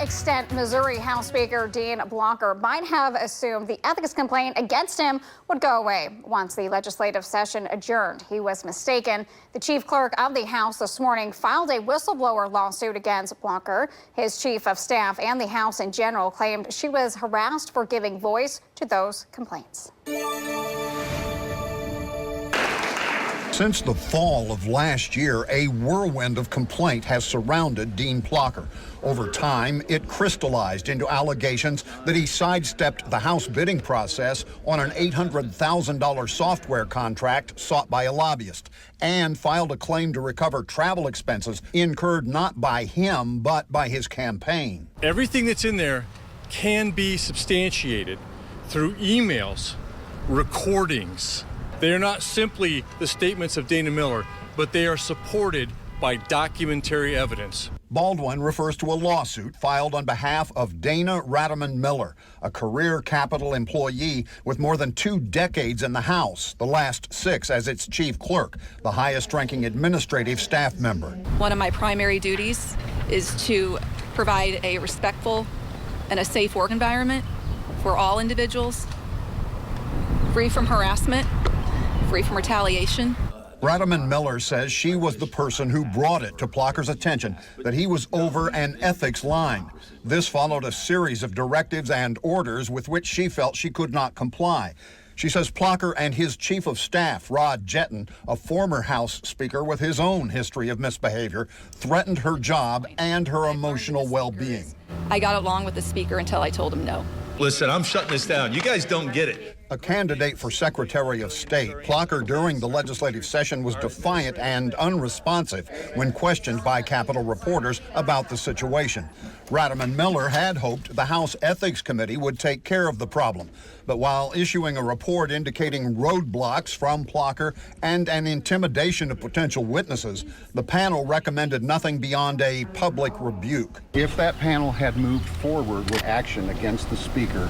extent, Missouri House Speaker Dean Plocher might have assumed the ethics complaint against him would go away once the legislative session adjourned. He was mistaken. The chief clerk of the House this morning filed a whistleblower lawsuit against Plocher. His chief of staff and the House in general claimed she was harassed for giving voice to those complaints. Since the fall of last year, a whirlwind of complaint has surrounded Dean Plocher. Over time, it crystallized into allegations that he sidestepped the House bidding process on an $800,000 software contract sought by a lobbyist and filed a claim to recover travel expenses incurred not by him, but by his campaign. Everything that's in there can be substantiated through emails, recordings. They are not simply the statements of Dana Miller, but they are supported by documentary evidence. Baldwin refers to a lawsuit filed on behalf of Dana Radaman Miller, a career Capitol employee with more than 2 decades in the House, the last 6 as its chief clerk, the highest-ranking administrative staff member. One of my primary duties is to provide a respectful and a safe work environment for all individuals, free from harassment, free from retaliation. Radaman Miller says she was the person who brought it to Plocher's attention that he was over an ethics line. This followed a series of directives and orders with which she felt she could not comply. She says Plocher and his chief of staff, Rod Jetton, a former House Speaker with his own history of misbehavior, threatened her job and her emotional well-being. I got along with the Speaker until I told him no. Listen, I'm shutting this down. You guys don't get it. A candidate for Secretary of State, Plocher during the legislative session was defiant and unresponsive when questioned by Capitol reporters about the situation. Radaman Miller had hoped the House Ethics Committee would take care of the problem. But while issuing a report indicating roadblocks from Plocher and an intimidation of potential witnesses, the panel recommended nothing beyond a public rebuke. If that panel had moved forward with action against the Speaker,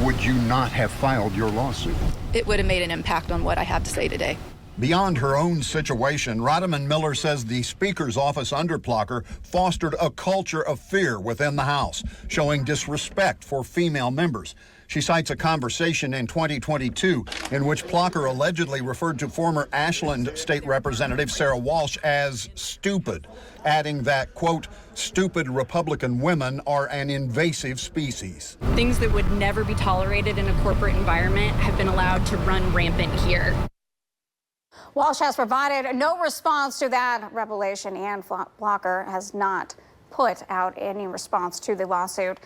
would you not have filed your lawsuit? It would have made an impact on what I have to say today. Beyond her own situation, Radaman Miller says the Speaker's office under Plocher fostered a culture of fear within the House, showing disrespect for female members. She cites a conversation in 2022 in which Plocher allegedly referred to former Ashland State Representative Sarah Walsh as stupid, adding that, quote, stupid Republican women are an invasive species. Things that would never be tolerated in a corporate environment have been allowed to run rampant here. Walsh has provided no response to that revelation, and Plocher has not put out any response to the lawsuit.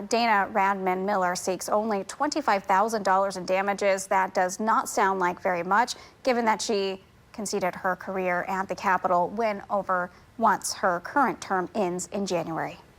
Dana Radaman Miller seeks only $25,000 in damages. That does not sound like very much, given that she conceded her career at the Capitol when over once her current term ends in January.